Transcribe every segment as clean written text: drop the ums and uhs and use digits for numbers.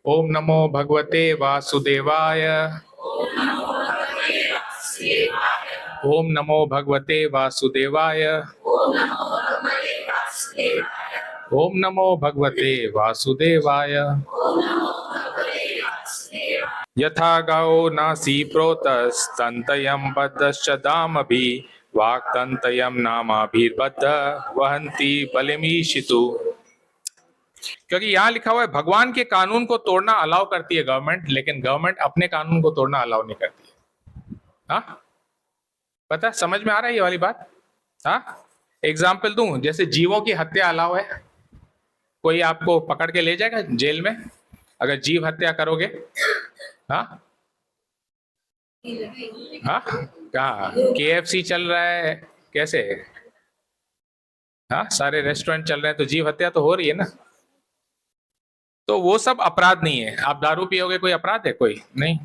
ओम नमो भगवते वासुदेवाय। ओम नमो भगवते वासुदेवाय। ओम नमो भगवते वासुदेवाय। यथा गौ नासी प्रोतस्तन्तयं बद्धश्च दामभि वाक्तन्तयं नामाभिर्बद्ध वहन्ति बलिमीशितु। क्योंकि यहाँ लिखा हुआ है भगवान के कानून को तोड़ना अलाउ करती है गवर्नमेंट, लेकिन गवर्नमेंट अपने कानून को तोड़ना अलाउ नहीं करती है। हाँ, पता है, समझ में आ रहा है ये वाली बात? हाँ, एग्जाम्पल दूं, जैसे जीवों की हत्या अलाउ है, कोई आपको पकड़ के ले जाएगा जेल में अगर जीव हत्या करोगे? हाँ हाँ, कहा KFC चल रहा है, कैसे? हाँ, सारे रेस्टोरेंट चल रहे हैं तो जीव हत्या तो हो रही है ना। तो वो सब अपराध नहीं है। आप दारू पियोगे, कोई अपराध है? कोई नहीं।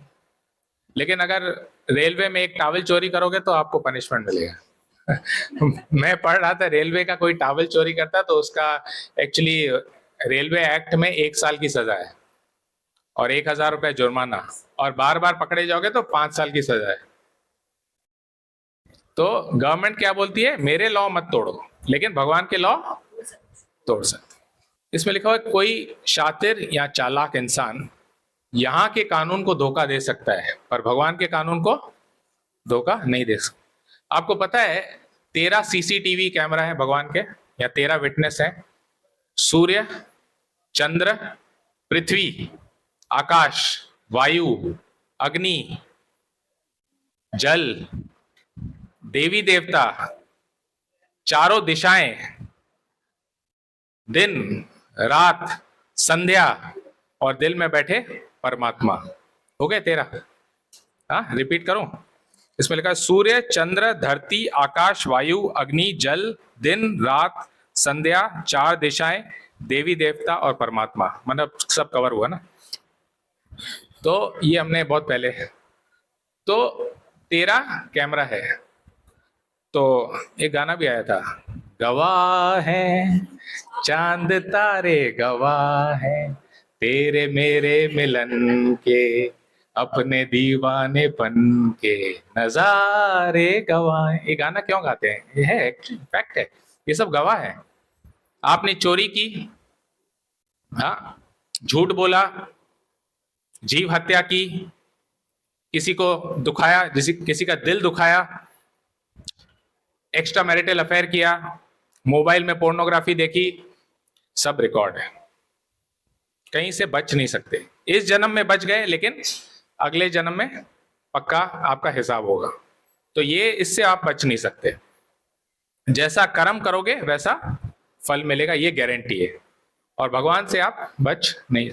लेकिन अगर रेलवे में एक टॉवल चोरी करोगे तो आपको पनिशमेंट मिलेगा। मैं पढ़ रहा था, रेलवे का कोई टॉवल चोरी करता तो उसका एक्चुअली रेलवे एक्ट में 1 साल की सजा है और 1,000 रुपए जुर्माना, और बार बार पकड़े जाओगे तो 5 साल की सजा है। तो गवर्नमेंट क्या बोलती है, मेरे लॉ मत तोड़ो, लेकिन भगवान के लॉ तोड़ सकते। इसमें लिखा हुआ है कोई शातिर या चालाक इंसान यहाँ के कानून को धोखा दे सकता है पर भगवान के कानून को धोखा नहीं दे सकता। आपको पता है 13 CCTV कैमरा है भगवान के, या 13 विटनेस है। सूर्य, चंद्र, पृथ्वी, आकाश, वायु, अग्नि, जल, देवी देवता, चारों दिशाएं, दिन रात, संध्या, और दिल में बैठे परमात्मा। हो गए 13। हाँ, रिपीट करूं? इसमें लिखा है सूर्य, चंद्र, धरती, आकाश, वायु, अग्नि, जल, दिन रात, संध्या, 4 दिशाएं, देवी देवता और परमात्मा। मतलब सब कवर हुआ ना। तो ये हमने बहुत पहले, तो 13 कैमरा है। तो एक गाना भी आया था, गवाह है चांद तारे, गवाह है तेरे मेरे मिलन के, अपने दीवानेपन के नजारे गवाह। ये गाना क्यों गाते हैं? ये है एक्चुअली फैक्ट है, ये सब गवाह है। आपने चोरी की, हाँ, झूठ बोला, जीव हत्या की, किसी को दुखाया, किसी का दिल दुखाया, एक्स्ट्रा मैरिटल अफेयर किया, मोबाइल में पोर्नोग्राफी देखी, सब रिकॉर्ड है। कहीं से बच नहीं सकते। इस जन्म में बच गए, लेकिन अगले जन्म में पक्का आपका हिसाब होगा। तो ये, इससे आप बच नहीं सकते। जैसा कर्म करोगे वैसा फल मिलेगा, ये गारंटी है। और भगवान से आप बच नहीं,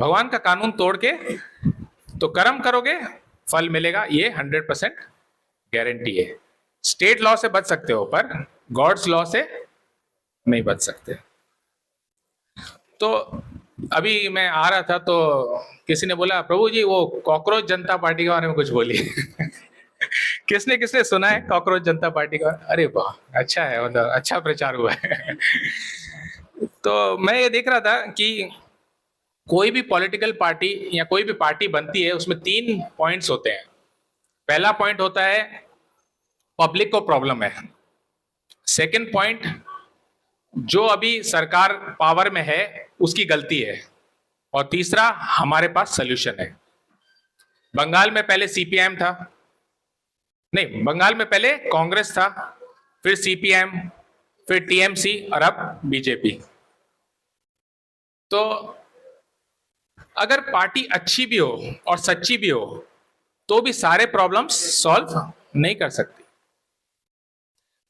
भगवान का कानून तोड़ के तो कर्म करोगे फल मिलेगा, ये 100% गारंटी है। स्टेट लॉ से बच सकते हो पर गॉड्स लॉ से नहीं बच सकते। तो अभी मैं आ रहा था तो किसी ने बोला, प्रभु जी वो कॉकरोच जनता पार्टी के बारे में कुछ बोलिए। किसने किसने सुना है कॉकरोच जनता पार्टी का? अरे वाह, अच्छा है, मतलब अच्छा प्रचार हुआ है। तो मैं ये देख रहा था कि कोई भी पॉलिटिकल पार्टी या कोई भी पार्टी बनती है, उसमें 3 पॉइंट्स होते हैं। पहला पॉइंट होता है पब्लिक को प्रॉब्लम है। सेकंड पॉइंट, जो अभी सरकार पावर में है उसकी गलती है। और तीसरा, हमारे पास सोल्यूशन है। बंगाल में पहले CPIM था, नहीं, बंगाल में पहले कांग्रेस था, फिर CPIM, फिर TMC और अब BJP। तो अगर पार्टी अच्छी भी हो और सच्ची भी हो तो भी सारे प्रॉब्लम्स सॉल्व नहीं कर सकती।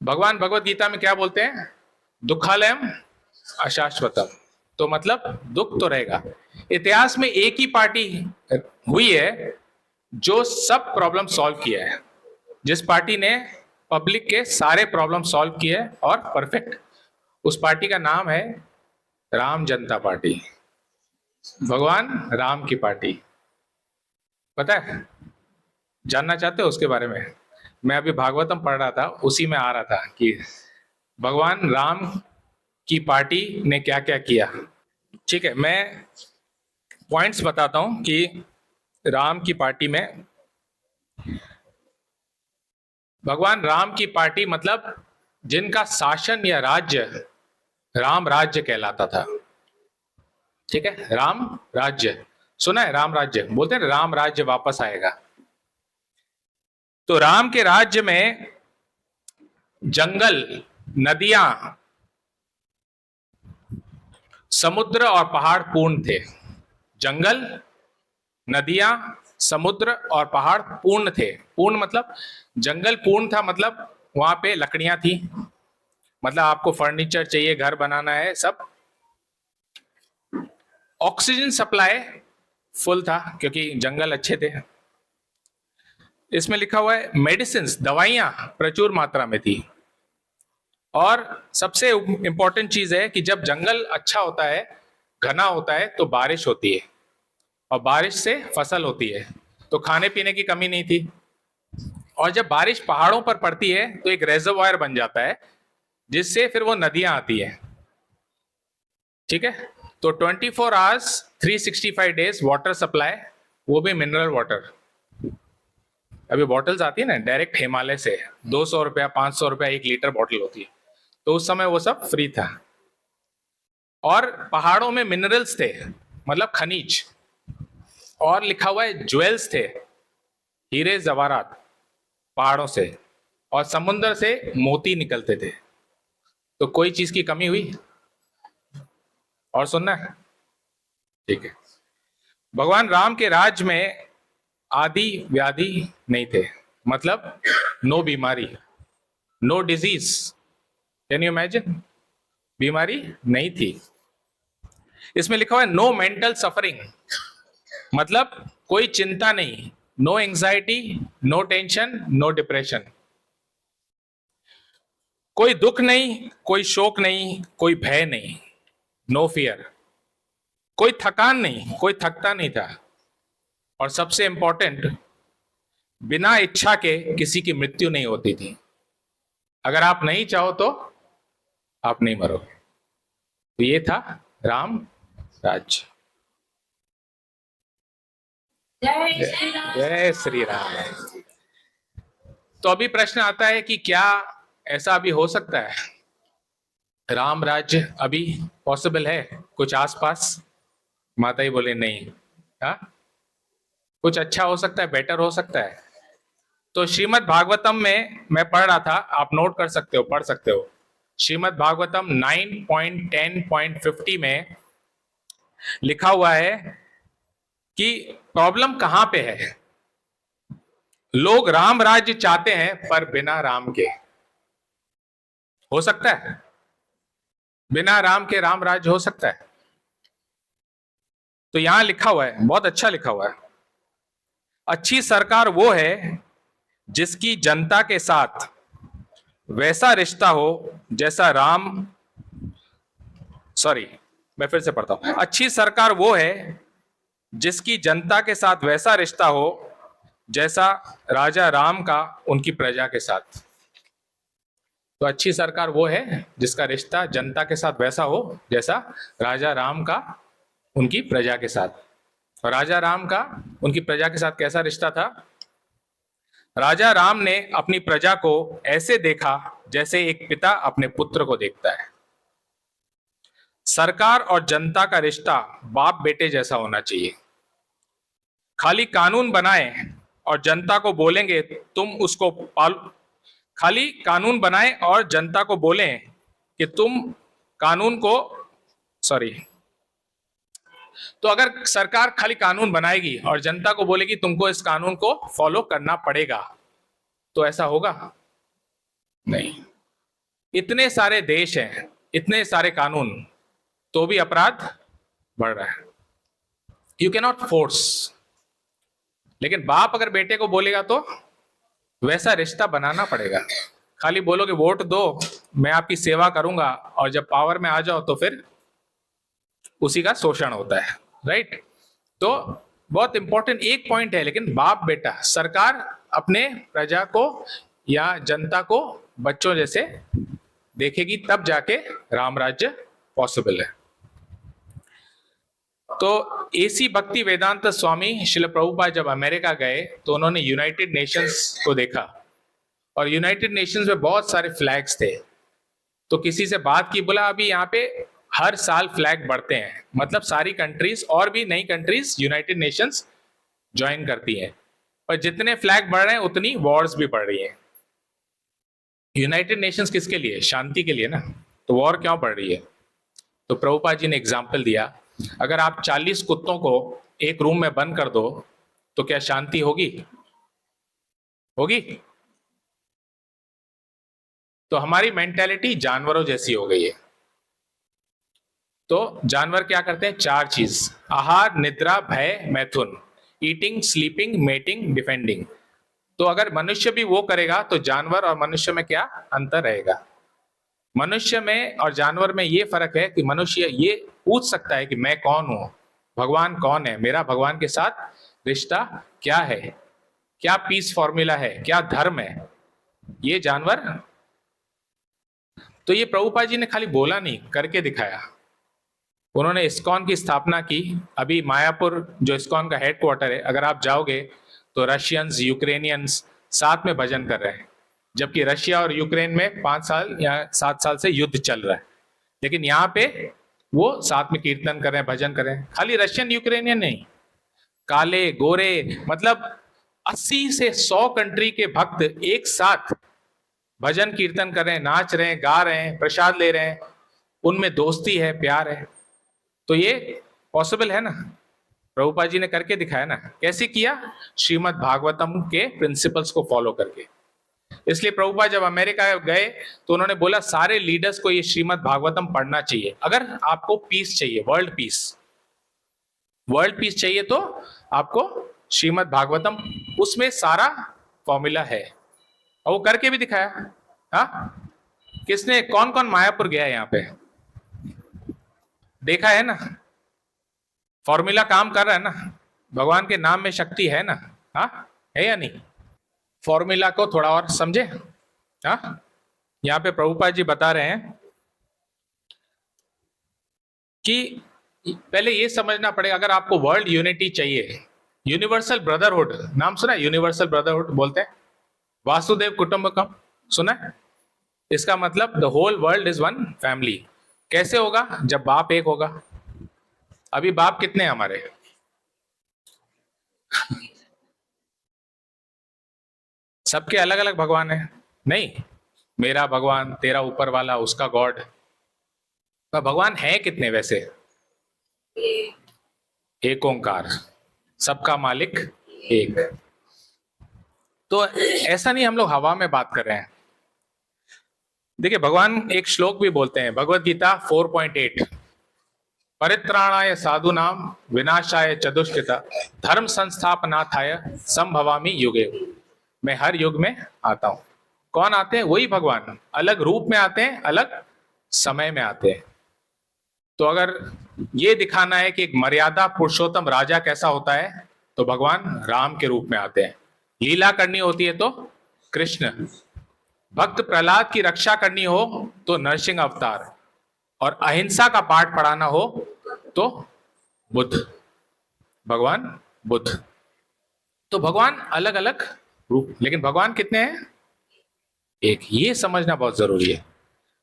भगवान भगवत गीता में क्या बोलते हैं? दुखालयम अशाश्वतम। तो मतलब दुख तो रहेगा। इतिहास में एक ही पार्टी हुई है जो सब प्रॉब्लम सॉल्व किया है, जिस पार्टी ने पब्लिक के सारे प्रॉब्लम सॉल्व किए और परफेक्ट। उस पार्टी का नाम है राम जनता पार्टी, भगवान राम की पार्टी। पता है, जानना चाहते हो उसके बारे में? मैं अभी भागवतम पढ़ रहा था, उसी में आ रहा था कि भगवान राम की पार्टी ने क्या क्या किया। ठीक है, मैं पॉइंट्स बताता हूं कि राम की पार्टी में, भगवान राम की पार्टी मतलब जिनका शासन या राज्य राम राज्य कहलाता था। ठीक है, राम राज्य सुना है, राम राज्य बोलते हैं, राम राज्य वापस आएगा। तो राम के राज्य में जंगल, नदियां, समुद्र और पहाड़ पूर्ण थे। जंगल, नदियां, समुद्र और पहाड़ पूर्ण थे। पूर्ण मतलब जंगल पूर्ण था, मतलब वहां पे लकड़ियां थी, मतलब आपको फर्नीचर चाहिए, घर बनाना है, सब। ऑक्सीजन सप्लाई फुल था क्योंकि जंगल अच्छे थे। इसमें लिखा हुआ है मेडिसिन, दवाइयां प्रचुर मात्रा में थी। और सबसे इंपॉर्टेंट चीज है कि जब जंगल अच्छा होता है, घना होता है, तो बारिश होती है, और बारिश से फसल होती है, तो खाने पीने की कमी नहीं थी। और जब बारिश पहाड़ों पर पड़ती है तो एक रेजर्वायर बन जाता है, जिससे फिर वो नदियां आती है। ठीक है, तो 24 आवर्स 365 डेज वाटर सप्लाई, वो भी मिनरल वाटर। अभी बॉटल्स आती है ना डायरेक्ट हिमालय से, 200 रुपया 500 रुपया 1 लीटर बॉटल होती है, तो उस समय वो सब फ्री था। और पहाड़ों में मिनरल्स थे, मतलब खनिज, और लिखा हुआ है ज्वेल्स थे, हीरे जवाहरात पहाड़ों से, और समुद्र से मोती निकलते थे। तो कोई चीज की कमी हुई? और सुनना है, ठीक है। भगवान राम के राज्य में आदि व्याधि नहीं थे, मतलब नो बीमारी, no disease. Can you imagine? बीमारी नहीं थी। इसमें लिखा हुआ है नो मेंटल सफरिंग, मतलब कोई चिंता नहीं, no anxiety, no tension, no depression. कोई दुख नहीं, कोई शोक नहीं, कोई भय नहीं, नो फियर। कोई थकान नहीं, कोई थकता नहीं था। और सबसे इंपॉर्टेंट, बिना इच्छा के किसी की मृत्यु नहीं होती थी। अगर आप नहीं चाहो तो आप नहीं मरोगे। तो ये था राम राज्य। जय श्री राम। तो अभी प्रश्न आता है कि क्या ऐसा अभी हो सकता है, राम राज्य अभी पॉसिबल है कुछ आसपास? माता ही बोले नहीं। हाँ, कुछ अच्छा हो सकता है, बेटर हो सकता है। तो श्रीमद् भागवतम में मैं पढ़ रहा था, आप नोट कर सकते हो, पढ़ सकते हो। श्रीमद् भागवतम 9.10.50 में लिखा हुआ है कि प्रॉब्लम कहां पे है। लोग राम राज्य चाहते हैं पर बिना राम के। हो सकता है बिना राम के राम राज्य हो सकता है? तो यहां लिखा हुआ है, बहुत अच्छा लिखा हुआ है, अच्छी सरकार वो है जिसकी जनता के साथ वैसा रिश्ता हो जैसा राम, सॉरी मैं फिर से पढ़ता हूं, अच्छी सरकार वो है जिसकी जनता के साथ वैसा रिश्ता हो जैसा राजा राम का उनकी प्रजा के साथ। तो अच्छी सरकार वो है जिसका रिश्ता जनता के साथ वैसा हो जैसा राजा राम का उनकी प्रजा के साथ। और राजा राम का उनकी प्रजा के साथ कैसा रिश्ता था? राजा राम ने अपनी प्रजा को ऐसे देखा जैसे एक पिता अपने पुत्र को देखता है। सरकार और जनता का रिश्ता बाप बेटे जैसा होना चाहिए। खाली कानून बनाए और जनता को बोलेंगे तुम उसको पालो, खाली कानून बनाए और जनता को बोलें कि तुम कानून को, सॉरी, तो अगर सरकार खाली कानून बनाएगी और जनता को बोलेगी तुमको इस कानून को फॉलो करना पड़ेगा, तो ऐसा होगा? नहीं। इतने सारे देश हैं, इतने सारे कानून, तो भी अपराध बढ़ रहा है। You can not force. लेकिन बाप अगर बेटे को बोलेगा तो वैसा रिश्ता बनाना पड़ेगा। खाली बोलोगे वोट दो, मैं आपकी सेवा करूंगा, और जब पावर में आ जाओ तो फिर उसी का शोषण होता है, राइट? तो बहुत इंपॉर्टेंट एक पॉइंट है, लेकिन बाप बेटा, सरकार अपने प्रजा को या जनता को बच्चों जैसे देखेगी, तब जाके राम राज्य पॉसिबल है। तो एसी भक्ति वेदांत स्वामी श्रील प्रभुपाद जब अमेरिका गए तो उन्होंने यूनाइटेड नेशंस को देखा, और यूनाइटेड नेशंस में बहुत सारे फ्लैग्स थे। तो किसी से बात की, बोला अभी यहाँ पे हर साल फ्लैग बढ़ते हैं, मतलब सारी कंट्रीज और भी नई कंट्रीज यूनाइटेड नेशंस ज्वाइन करती हैं, पर जितने फ्लैग बढ़ रहे हैं उतनी वॉर्स भी बढ़ रही हैं। यूनाइटेड नेशंस किसके लिए? शांति के लिए ना। तो वॉर क्यों बढ़ रही है? तो प्रभुपाद जी ने एग्जाम्पल दिया, अगर आप 40 कुत्तों को एक रूम में बंद कर दो तो क्या शांति होगी? होगी? तो हमारी मेंटेलिटी जानवरों जैसी हो गई है। तो जानवर क्या करते हैं? 4 चीज: आहार, निद्रा, भय, मैथुन। Eating, sleeping, mating, defending. तो अगर मनुष्य भी वो करेगा तो जानवर और मनुष्य में क्या अंतर रहेगा? मनुष्य में और जानवर में ये फर्क है कि मनुष्य ये पूछ सकता है कि मैं कौन हूं, भगवान कौन है, मेरा भगवान के साथ रिश्ता क्या है, क्या पीस फॉर्मूला है, क्या धर्म है। ये जानवर। तो ये प्रभुपाद जी ने खाली बोला नहीं, करके दिखाया। उन्होंने इस्कॉन की स्थापना की। अभी मायापुर जो इस्कॉन का हेडक्वार्टर है, अगर आप जाओगे तो रशियंस, यूक्रेनियंस साथ में भजन कर रहे हैं, जबकि रशिया और यूक्रेन में 5 साल या 7 साल से युद्ध चल रहा है, लेकिन यहाँ पे वो साथ में कीर्तन कर रहे हैं, भजन कर रहे हैं। खाली रशियन यूक्रेनियन नहीं, काले गोरे, मतलब 80 से 100 कंट्री के भक्त एक साथ भजन कीर्तन कर रहे हैं, नाच रहे हैं, गा रहे हैं, प्रसाद ले रहे हैं। उनमें दोस्ती है, प्यार है। तो ये पॉसिबल है ना, प्रभुपाद जी ने करके दिखाया ना। कैसे किया? श्रीमद् भागवतम के प्रिंसिपल्स को फॉलो करके। इसलिए प्रभुपाद जब अमेरिका गए तो उन्होंने बोला सारे लीडर्स को ये श्रीमद् भागवतम पढ़ना चाहिए। अगर आपको पीस चाहिए, वर्ल्ड पीस चाहिए, तो आपको श्रीमद् भागवतम, उसमें सारा फॉर्मूला है, और वो करके भी दिखाया। हाँ, किसने, कौन कौन मायापुर गया है यहाँ पे? देखा है ना, फॉर्मूला काम कर रहा है ना, भगवान के नाम में शक्ति है ना। हाँ, है या नहीं? फॉर्मूला को थोड़ा और समझे। हाँ, यहाँ पे प्रभुपाद जी बता रहे हैं कि पहले ये समझना पड़ेगा, अगर आपको वर्ल्ड यूनिटी चाहिए, यूनिवर्सल ब्रदरहुड, नाम सुना है? यूनिवर्सल ब्रदरहुड बोलते हैं, वासुदेव कुटुंबकम सुना है? इसका मतलब the whole world is one family. कैसे होगा? जब बाप एक होगा। अभी बाप कितने हैं हमारे? सबके अलग अलग भगवान है नहीं? मेरा भगवान, तेरा ऊपर वाला, उसका गॉड। तो भगवान है कितने वैसे? एक ओंकार, सबका मालिक एक। तो ऐसा नहीं हम लोग हवा में बात कर रहे हैं। देखिए, भगवान एक श्लोक भी बोलते हैं, भगवत गीता 4.8, परित्राणाय साधुनाम विनाशाय च दुष्कृता धर्म संस्थापनार्थाय संभवामि युगे। मैं हर युग में आता हूं। कौन आते हैं? वही भगवान, अलग रूप में आते हैं, अलग समय में आते हैं। तो अगर ये दिखाना है कि एक मर्यादा पुरुषोत्तम राजा कैसा होता है, तो भगवान राम के रूप में आते हैं। लीला करनी होती है तो कृष्ण, भक्त प्रहलाद की रक्षा करनी हो तो नरसिंह अवतार, और अहिंसा का पाठ पढ़ाना हो तो बुद्ध, भगवान बुद्ध। तो भगवान अलग अलग रूप, लेकिन भगवान कितने हैं? एक। ये समझना बहुत जरूरी है।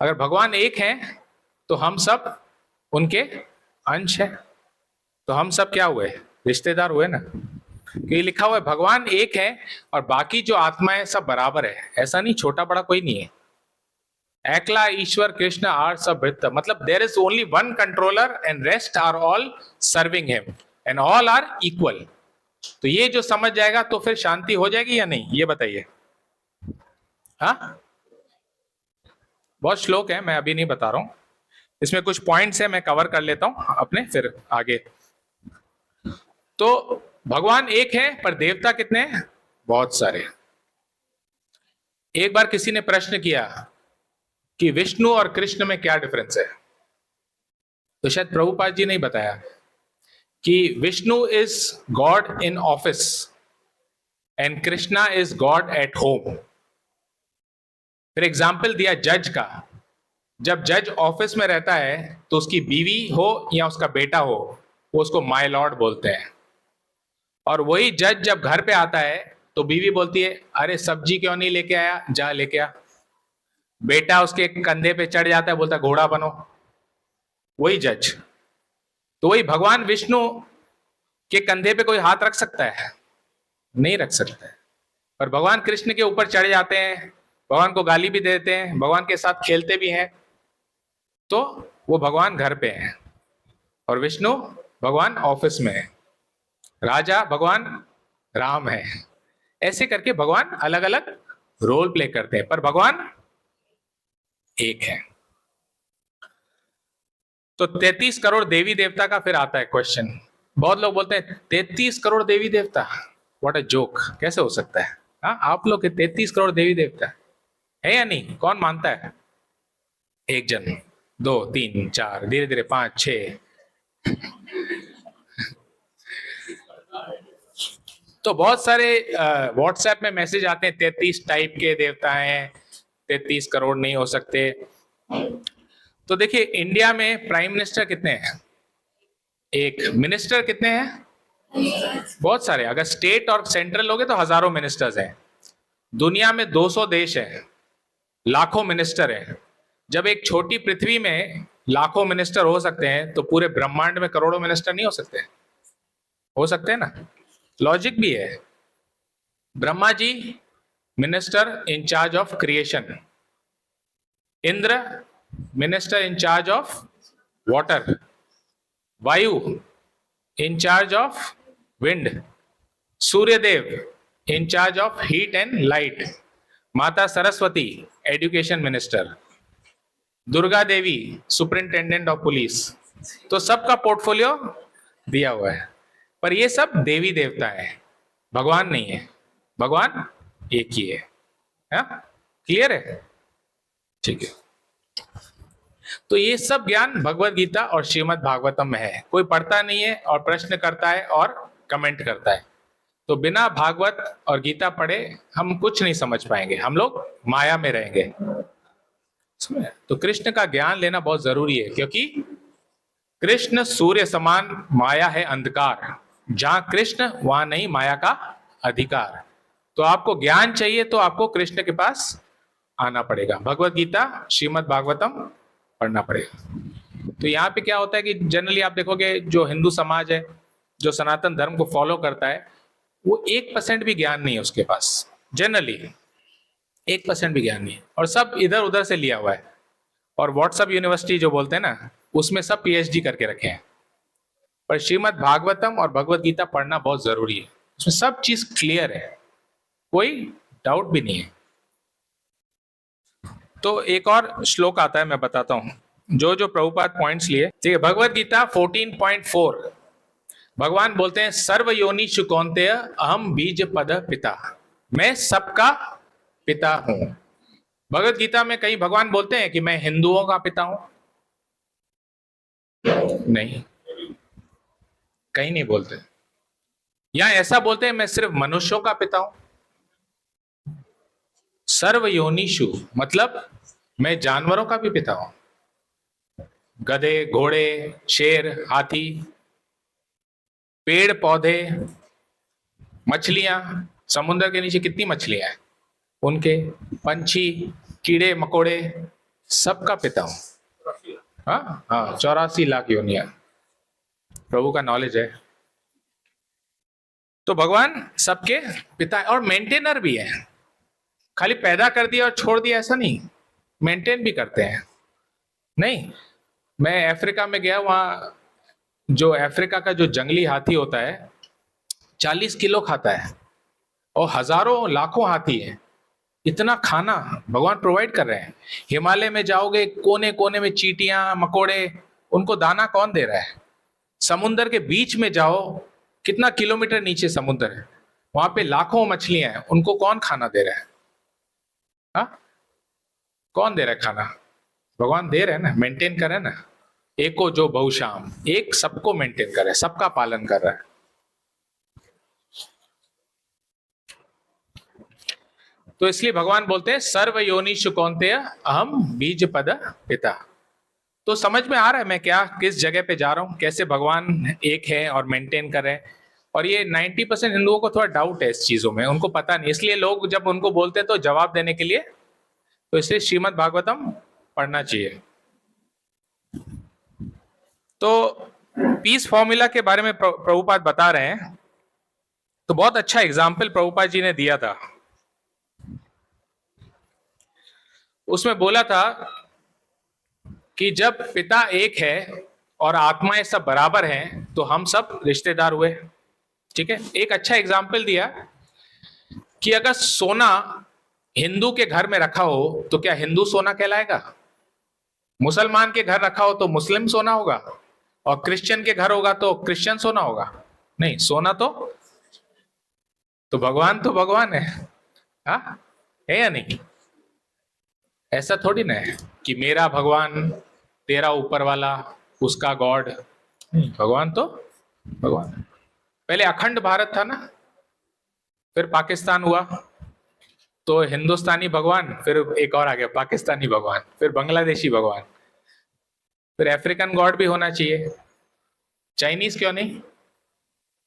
अगर भगवान एक हैं तो हम सब उनके अंश हैं, तो हम सब क्या हुए? रिश्तेदार हुए ना। कि लिखा हुआ है भगवान एक है और बाकी जो आत्माएं सब बराबर है। ऐसा नहीं, छोटा बड़ा कोई नहीं है। एकला ईश्वर कृष्ण आर सब वृत्त, मतलब there is only one controller and rest are all serving him and all are equal. तो ये जो समझ जाएगा तो फिर शांति हो जाएगी या नहीं, ये बताइए। हाँ, बहुत श्लोक है, मैं अभी नहीं बता रहा हूं। इसमें कुछ पॉइंट्स है, मैं कवर कर लेता हूं अपने, फिर आगे। तो भगवान एक है पर देवता कितने हैं? बहुत सारे। एक बार किसी ने प्रश्न किया कि विष्णु और कृष्ण में क्या डिफरेंस है, तो शायद प्रभुपाद जी ने बताया कि Vishnu is God in office and Krishna is God at home. फिर एग्जाम्पल दिया जज का। जब जज ऑफिस में रहता है तो उसकी बीवी हो या उसका बेटा हो, वो उसको माय लॉर्ड बोलते हैं। और वही जज जब घर पे आता है तो बीवी बोलती है अरे सब्जी क्यों नहीं लेके आया, जा लेके आ। बेटा उसके कंधे पे चढ़ जाता है, बोलता घोड़ा बनो। वही जज। तो वही भगवान विष्णु के कंधे पे कोई हाथ रख सकता है? नहीं रख सकता है। पर भगवान कृष्ण के ऊपर चढ़ जाते हैं, भगवान को गाली भी देते हैं, भगवान के साथ खेलते भी हैं। तो वो भगवान घर पे हैं और विष्णु भगवान ऑफिस में है, राजा भगवान राम है। ऐसे करके भगवान अलग अलग रोल प्ले करते हैं, पर भगवान एक है। तो 33 करोड़ देवी देवता का फिर आता है क्वेश्चन। बहुत लोग बोलते हैं 33 करोड़ देवी देवता, व्हाट अ जोक, कैसे हो सकता है? हाँ, आप लोग के 33 करोड़ देवी देवता है या नहीं? कौन मानता है? एक जन, दो, तीन, चार, धीरे धीरे 5, 6। तो बहुत सारे व्हाट्सएप में मैसेज आते हैं 33 टाइप के देवता हैं, 33 करोड़ नहीं हो सकते। तो देखिए इंडिया में प्राइम मिनिस्टर कितने हैं? एक। मिनिस्टर कितने हैं? बहुत सारे। अगर स्टेट और सेंट्रल लोगे तो हजारों मिनिस्टर्स हैं। दुनिया में 200 देश हैं, लाखों मिनिस्टर हैं। जब एक छोटी पृथ्वी में लाखों मिनिस्टर हो सकते हैं तो पूरे ब्रह्मांड में करोड़ों मिनिस्टर नहीं हो सकते? हो सकते हैं ना? लॉजिक भी है। Brahma ji minister in charge of creation, Indra minister in charge of water, Vayu in charge of wind, Suryadev in charge of heat and light, माता Saraswati education minister, Durga Devi superintendent of police. तो सबका पोर्टफोलियो दिया हुआ है। पर ये सब देवी देवता है, भगवान नहीं है। भगवान एक ही है। क्लियर है? ठीक है। तो ये सब ज्ञान भगवत गीता और श्रीमद् भागवतम में है। कोई पढ़ता नहीं है और प्रश्न करता है और कमेंट करता है। तो बिना भागवत और गीता पढ़े हम कुछ नहीं समझ पाएंगे, हम लोग माया में रहेंगे। तो कृष्ण का ज्ञान लेना बहुत जरूरी है, क्योंकि कृष्ण सूर्य समान, माया है अंधकार। जहां कृष्ण वहां नहीं माया का अधिकार। तो आपको ज्ञान चाहिए तो आपको कृष्ण के पास आना पड़ेगा, भगवत गीता श्रीमद् भागवतम पढ़ना पड़ेगा। तो यहाँ पे क्या होता है कि जनरली आप देखोगे जो हिंदू समाज है, जो सनातन धर्म को फॉलो करता है, वो 1% भी ज्ञान नहीं है उसके पास। जनरली 1% भी ज्ञान नहीं है, और सब इधर उधर से लिया हुआ है। और व्हाट्सएप यूनिवर्सिटी जो बोलते हैं ना, उसमें सब PhD करके रखे हैं। पर श्रीमद् भागवतम और भगवत गीता पढ़ना बहुत जरूरी है, उसमें सब चीज क्लियर है, कोई डाउट भी नहीं है। तो एक और श्लोक आता है, मैं बताता हूं, जो प्रभुपाद पॉइंट्स लिए। ठीक है, भगवत गीता 14.4 भगवान बोलते हैं सर्व योनिषु कौन्तेय अहम बीज पद पिता, मैं सबका पिता हूं। भगवत गीता में कहीं भगवान बोलते हैं कि मैं हिंदुओं का पिता हूं? नहीं, कहीं नहीं बोलते। या ऐसा बोलते हैं मैं सिर्फ मनुष्यों का पिता हूं? सर्व योनिषु मतलब मैं जानवरों का भी पिता हूं। गधे, घोड़े, शेर, हाथी, पेड़ पौधे, मछलियां, समुद्र के नीचे कितनी मछलियां हैं, उनके, पंछी, कीड़े मकोड़े, सबका पिता हूं। हाँ, 84 लाख योनियां, प्रभु का नॉलेज है। तो भगवान सबके पिता है और मेंटेनर भी है। खाली पैदा कर दिया और छोड़ दिया ऐसा नहीं, मेंटेन भी करते हैं। नहीं, मैं अफ्रीका में गया, वहां जो अफ्रीका का जो जंगली हाथी होता है 40 किलो खाता है, और हजारों लाखों हाथी है। इतना खाना भगवान प्रोवाइड कर रहे हैं। हिमालय में जाओगे, कोने कोने में चींटियां, मकोड़े, उनको दाना कौन दे रहा है? समुद्र के बीच में जाओ, कितना किलोमीटर नीचे समुद्र है, वहां पे लाखों मछलियां हैं, उनको कौन खाना दे रहा है? हाँ, कौन दे रहा है खाना? भगवान दे रहे हैं ना, मेंटेन कर रहे हैं ना। एको जो बहुश्याम, एक सबको मेंटेन कर रहा है, सबका पालन कर रहा है। तो इसलिए भगवान बोलते हैं सर्व योनिषु कौन्तेय अहम बीज पद पिता। तो समझ में आ रहा है मैं क्या किस जगह पे जा रहा हूं, कैसे भगवान एक है और मेंटेन कर रहे हैं। और ये 90% हिंदुओं को थोड़ा डाउट है इस चीजों में, उनको पता नहीं, इसलिए लोग जब उनको बोलते हैं तो जवाब देने के लिए, तो इसलिए श्रीमद् भागवतम पढ़ना चाहिए। तो पीस फॉर्मूला के बारे में प्रभुपाद बता रहे हैं, तो बहुत अच्छा एग्जाम्पल प्रभुपाद जी ने दिया था। उसमें बोला था कि जब पिता एक है और आत्माएं सब बराबर हैं तो हम सब रिश्तेदार हुए। ठीक है, एक अच्छा एग्जाम्पल दिया कि अगर सोना हिंदू के घर में रखा हो तो क्या हिंदू सोना कहलाएगा, मुसलमान के घर रखा हो तो मुस्लिम सोना होगा, और क्रिश्चियन के घर होगा तो क्रिश्चियन सोना होगा? नहीं, सोना तो भगवान है। हाँ, है या नहीं? ऐसा थोड़ी ना है कि मेरा भगवान, तेरा ऊपर वाला, उसका गॉड। भगवान तो भगवान है। पहले अखंड भारत था ना, फिर पाकिस्तान हुआ तो हिंदुस्तानी भगवान, फिर एक और आ गया पाकिस्तानी भगवान, फिर बांग्लादेशी भगवान, फिर अफ्रीकन गॉड भी होना चाहिए। चाइनीज क्यों नहीं,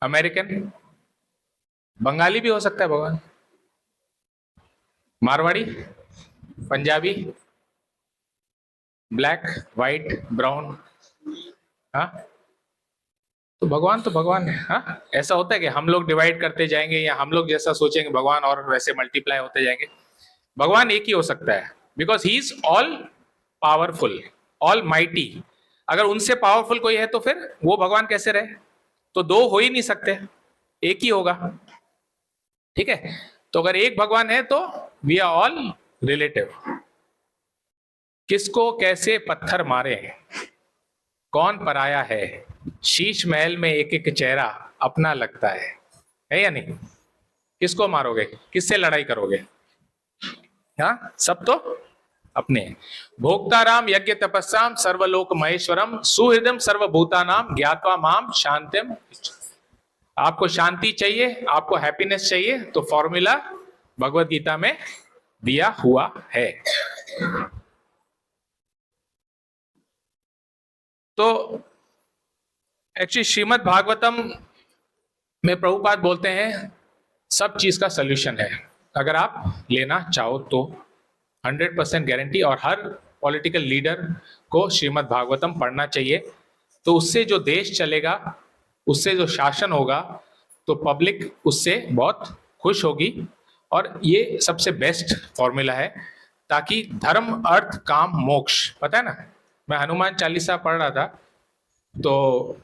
अमेरिकन, बंगाली भी हो सकता है भगवान, Marwari, Punjabi, black, white, brown. हाँ, तो भगवान है। हाँ, ऐसा होता है कि हम लोग डिवाइड करते जाएंगे या हम लोग जैसा सोचेंगे भगवान और वैसे मल्टीप्लाई होते जाएंगे? भगवान एक ही हो सकता है, because he is all powerful, all mighty. अगर उनसे पावरफुल कोई है तो फिर वो भगवान कैसे रहे? तो दो हो ही नहीं सकते, एक ही होगा। ठीक है, तो अगर एक भगवान है तो वी आर ऑल रिलेटिव। किसको कैसे पत्थर मारे, कौन पराया है, शीश महल में एक एक चेहरा अपना लगता है या नहीं? किसको मारोगे, किससे लड़ाई करोगे? हाँ, सब तो अपने। भोक्ताराम यज्ञ तपस्याम सर्वलोक महेश्वरम सुहृदम सर्वभूतानाम ज्ञात्वा माम शांतिम। आपको शांति चाहिए, आपको हैप्पीनेस चाहिए, तो फॉर्मूला भगवत गीता में दिया हुआ है। तो एक्चुअली श्रीमद् भागवतम में प्रभुपाद बोलते हैं सब चीज का सलूशन है, अगर आप लेना चाहो तो 100% गारंटी। और हर पॉलिटिकल लीडर को श्रीमद् भागवतम पढ़ना चाहिए, तो उससे जो देश चलेगा, उससे जो शासन होगा, तो पब्लिक उससे बहुत खुश होगी। और ये सबसे बेस्ट फॉर्मूला है, ताकि धर्म अर्थ काम मोक्ष, पता है ना, मैं हनुमान चालीसा पढ़ रहा था तो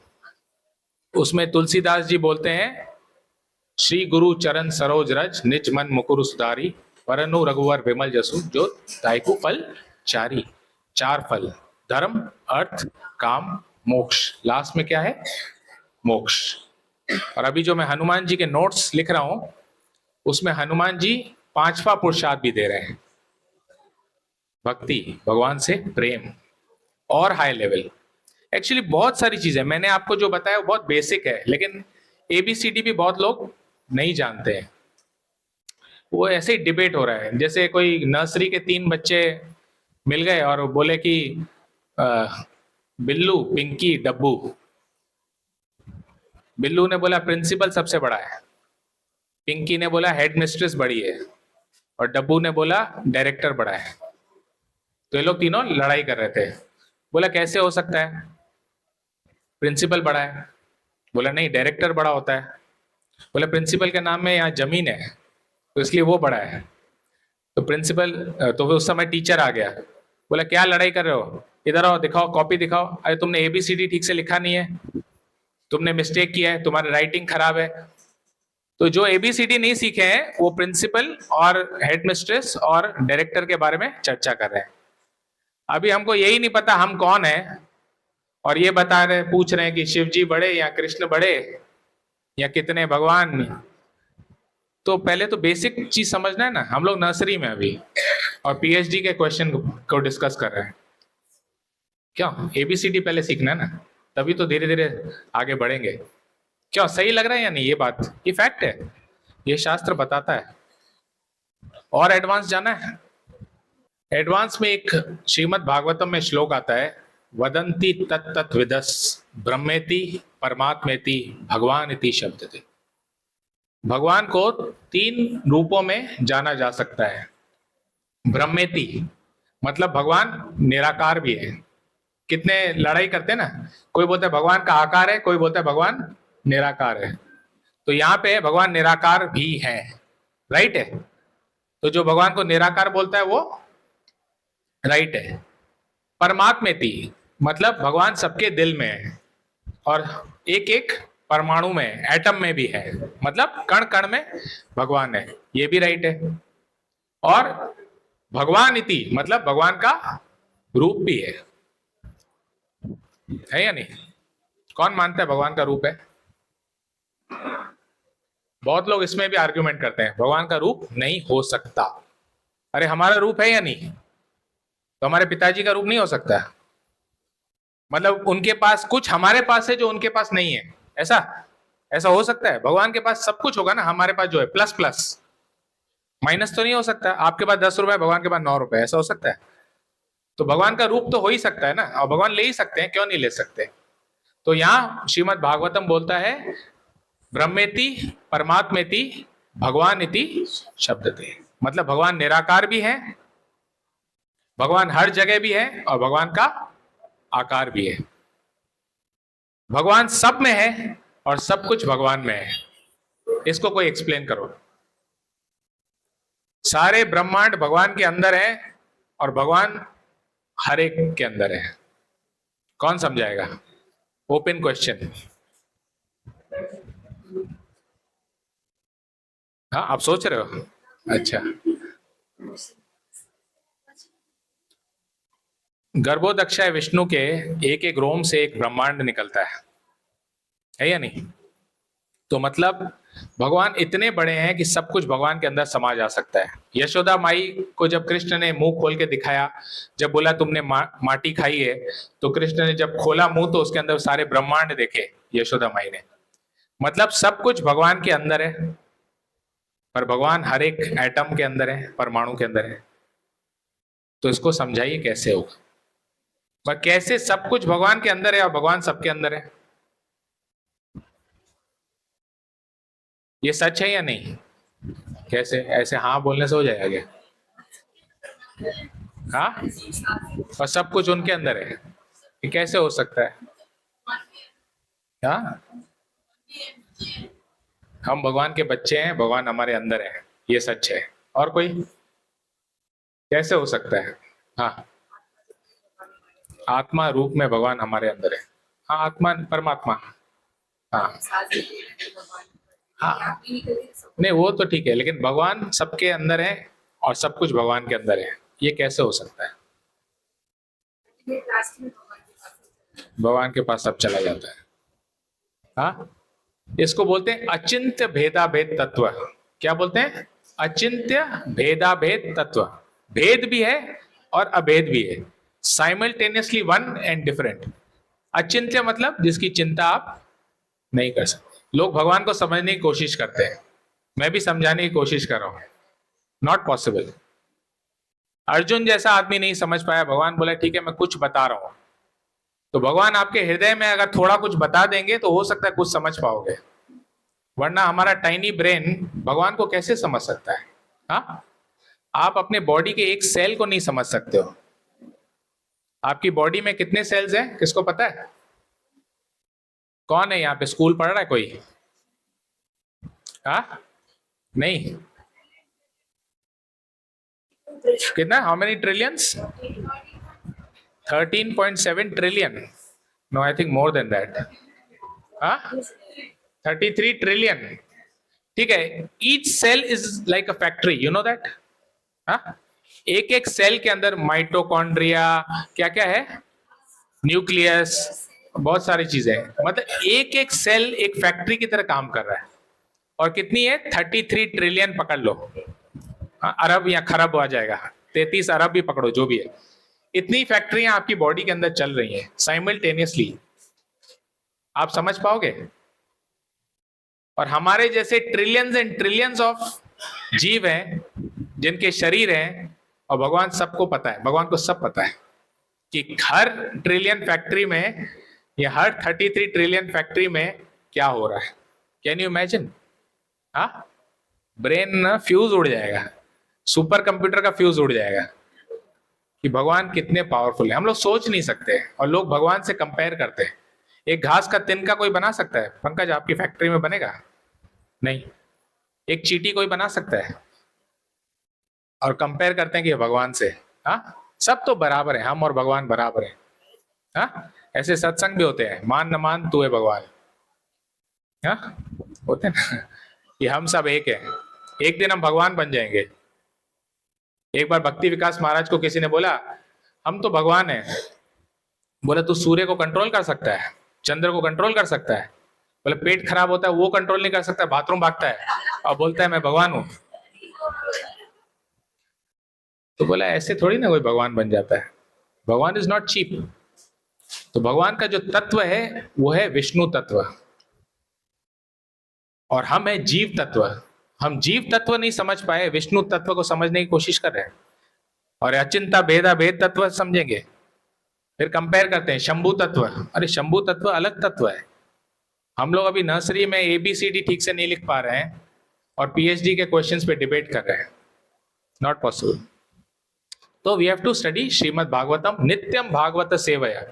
उसमें तुलसीदास जी बोलते हैं, श्री गुरु चरण सरोज रज निज मन मुकुर सुधारी परनु रघुवर विमल जसु जो दायकु फल चारी। चार फल, धर्म अर्थ काम मोक्ष, लास्ट में क्या है? मोक्ष। और अभी जो मैं हनुमान जी के नोट्स लिख रहा हूं उसमें हनुमान जी 5वां पुरुषार्थ भी दे रहे हैं, भक्ति, भगवान से प्रेम और हाई लेवल। एक्चुअली बहुत सारी चीजें मैंने आपको जो बताया वो बहुत बेसिक है, लेकिन ABCD भी बहुत लोग नहीं जानते हैं। वो ऐसे ही डिबेट हो रहा है, जैसे कोई नर्सरी के 3 बच्चे मिल गए और बोले कि बिल्लू, पिंकी, डब्बू। बिल्लू ने बोला प्रिंसिपल सबसे बड़ा है, पिंकी ने बोला हेड मिस्ट्रेस बड़ी है, और डब्बू ने बोला डायरेक्टर बड़ा है। तो ये लोग तीनों लड़ाई कर रहे थे। बोला कैसे हो सकता है, प्रिंसिपल बड़ा है? बोला नहीं, डायरेक्टर बड़ा होता है। बोला प्रिंसिपल के नाम में यहाँ जमीन है तो इसलिए वो बड़ा है। तो प्रिंसिपल, तो उस समय टीचर आ गया, बोला क्या लड़ाई कर रहे हो, इधर आओ, दिखाओ, कॉपी दिखाओ। अरे तुमने ABCD ठीक से लिखा नहीं है, तुमने मिस्टेक किया है, तुम्हारी राइटिंग खराब है। तो जो ABCD नहीं सीखे हैं वो प्रिंसिपल और हेड मिस्ट्रेस और डायरेक्टर के बारे में चर्चा कर रहे हैं। अभी हमको यही नहीं पता हम कौन है, और ये बता रहे, पूछ रहे हैं कि शिव जी बड़े या कृष्ण बड़े या कितने भगवान। तो पहले तो बेसिक चीज समझना है ना, हम लोग नर्सरी में अभी और PhD के क्वेश्चन को डिस्कस कर रहे हैं। क्यों? ABCD पहले सीखना है ना, तभी तो धीरे धीरे आगे बढ़ेंगे। क्यों, सही लग रहा है या नहीं? ये बात, ये फैक्ट है, ये शास्त्र बताता है। और एडवांस जाना है? एडवांस में एक श्रीमद् भागवतम में श्लोक आता है वदंती तत्तत्विदस् ब्रह्मेति परमात्मेति भगवान इति शब्द थे। भगवान को 3 रूपों में जाना जा सकता है। ब्रह्मेति मतलब भगवान निराकार भी है। कितने लड़ाई करते हैं ना, कोई बोलता है भगवान का आकार है, कोई बोलता है भगवान निराकार है। तो यहाँ पे भगवान निराकार भी है, राइट है। तो जो भगवान को निराकार बोलता है वो राइट है। परमात्मेति मतलब भगवान सबके दिल में है और एक एक परमाणु में, एटम में भी है, मतलब कण कण में भगवान है, ये भी राइट है। और भगवान इति मतलब भगवान का रूप भी है या नहीं? कौन मानता है भगवान का रूप है? बहुत लोग इसमें भी आर्ग्यूमेंट करते हैं भगवान का रूप नहीं हो सकता। अरे हमारा रूप है या नहीं? तो हमारे पिताजी का रूप नहीं हो सकता? मतलब उनके पास कुछ हमारे पास है जो उनके पास नहीं है, ऐसा ऐसा हो सकता है? भगवान के पास सब कुछ होगा ना, हमारे पास जो है प्लस प्लस, माइनस तो नहीं हो सकता। आपके पास 10 रुपए, भगवान के पास 9 रुपए, ऐसा हो सकता है? तो भगवान का रूप तो हो ही सकता है ना, और भगवान ले ही सकते हैं, क्यों नहीं ले सकते? तो यहां श्रीमद् भागवतम बोलता है ब्रह्मेति परमात्मेति भगवान इति शब्दते, मतलब भगवान निराकार भी है, भगवान हर जगह भी है और भगवान का आकार भी है। भगवान सब में है और सब कुछ भगवान में है। इसको कोई एक्सप्लेन करो। सारे ब्रह्मांड भगवान के अंदर है और भगवान हर एक के अंदर है। कौन समझाएगा? Open question. हाँ, आप सोच रहे हो? अच्छा। गर्भोदक्षाय विष्णु के एक एक रोम से एक ब्रह्मांड निकलता है या नहीं? तो मतलब भगवान इतने बड़े हैं कि सब कुछ भगवान के अंदर समा जा सकता है। यशोदा माई को जब कृष्ण ने मुंह खोल के दिखाया, जब बोला तुमने माटी खाई है, तो कृष्ण ने जब खोला मुंह तो उसके अंदर सारे ब्रह्मांड देखे यशोदा माई ने। मतलब सब कुछ भगवान के अंदर है, पर भगवान हर एक एटम के अंदर है, परमाणु के अंदर है। तो इसको समझाइए कैसे होगा, पर कैसे सब कुछ भगवान के अंदर है और भगवान सबके अंदर है? ये सच है या नहीं? कैसे? ऐसे हाँ बोलने से हो जाएगा क्या? हाँ, और सब कुछ उनके अंदर है, ये कैसे हो सकता है? हाँ, हम भगवान के बच्चे हैं, भगवान हमारे अंदर है, ये सच है। और कोई? कैसे हो सकता है? हाँ, आत्मा रूप में भगवान हमारे अंदर है। हाँ, आत्मा परमात्मा। हाँ हाँ, नहीं वो तो ठीक है, लेकिन भगवान सबके अंदर है और सब कुछ भगवान के अंदर है, ये कैसे हो सकता है? भगवान के पास सब चला जाता है। हाँ, इसको बोलते हैं अचिंत्य भेदाभेद तत्व। क्या बोलते हैं? अचिंत्य भेदाभेद तत्व। भेद भी है और अभेद भी है, साइमल्टेनियसली वन एंड डिफरेंट। अचिंत्य मतलब जिसकी चिंता आप नहीं कर सकते। लोग भगवान को समझने की कोशिश करते हैं, मैं भी समझाने की कोशिश कर रहा हूं, नॉट पॉसिबल। अर्जुन जैसा आदमी नहीं समझ पाया। भगवान बोला ठीक है मैं कुछ बता रहा हूं, तो भगवान आपके हृदय में अगर थोड़ा कुछ बता देंगे तो हो सकता है कुछ समझ पाओगे, वरना हमारा टाइनी ब्रेन भगवान को कैसे समझ सकता है? हाँ, आप अपने बॉडी के एक सेल को नहीं समझ सकते हो। आपकी बॉडी में कितने सेल्स हैं, किसको पता है? कौन है यहाँ पे स्कूल पढ़ रहा है कोई? हाँ, नहीं। कितना? How many trillions? 13.7 trillion. No, I think more than that. हाँ, 33 ट्रिलियन। ठीक है, each cell is like a factory, you know that? हाँ, एक एक सेल के अंदर माइटोकॉन्ड्रिया, क्या क्या है, न्यूक्लियस, बहुत सारी चीजें हैं। मतलब एक एक सेल एक फैक्ट्री की तरह काम कर रहा है। और कितनी है? 33 ट्रिलियन पकड़ लो। हाँ, अरब या खरब आ जाएगा, 33 अरब भी पकड़ो, जो भी है। इतनी फैक्ट्रियां आपकी बॉडी के अंदर चल रही हैं साइमल्टेनियसली, आप समझ पाओगे? और हमारे जैसे ट्रिलियंस एंड ट्रिलियंस ऑफ जीव हैं जिनके शरीर हैं, और भगवान सबको पता है, भगवान को सब पता है कि हर ट्रिलियन फैक्ट्री में या हर 33 ट्रिलियन फैक्ट्री में क्या हो रहा है। Can you imagine? हाँ, ब्रेन फ्यूज उड़ जाएगा, सुपर कंप्यूटर का फ्यूज उड़ जाएगा कि भगवान कितने पावरफुल है। हम लोग सोच नहीं सकते और लोग भगवान से कंपेयर करते हैं। एक घास का तिनका कोई बना सकता है? पंकज, आपकी फैक्ट्री में बनेगा? नहीं। एक चींटी कोई बना सकता है? और कंपेयर करते हैं कि भगवान से। हाँ, सब तो बराबर है, हम और भगवान बराबर है। हाँ, ऐसे सत्संग भी होते हैं, मान न मान तू है भगवान। हाँ, होते हैं ना कि हम सब एक हैं, एक दिन हम भगवान बन जाएंगे। एक बार भक्ति विकास महाराज को किसी ने बोला हम तो भगवान हैं। बोला तू सूर्य को कंट्रोल कर सकता है, चंद्र को कंट्रोल कर सकता है? बोले पेट खराब होता है वो कंट्रोल नहीं कर सकता, बाथरूम भागता है और बोलता है मैं भगवान हूं। तो बोला ऐसे थोड़ी ना कोई भगवान बन जाता है, भगवान इज नॉट चीप। तो भगवान का जो तत्व है वो है विष्णु तत्व, और हम है जीव तत्व। हम जीव तत्व नहीं समझ पाए, विष्णु तत्व को समझने की कोशिश कर रहे हैं, और अचिंता भेदा भेद तत्व समझेंगे। फिर कंपेयर करते हैं शंभु तत्व। अरे शंभु तत्व अलग तत्व है। हम लोग अभी नर्सरी में ABCD ठीक से नहीं लिख पा रहे हैं और PhD के क्वेश्चंस पे डिबेट कर रहे हैं। Not possible. तो we have to study Shrimad Bhagavatam नित्यम भागवत सेवया।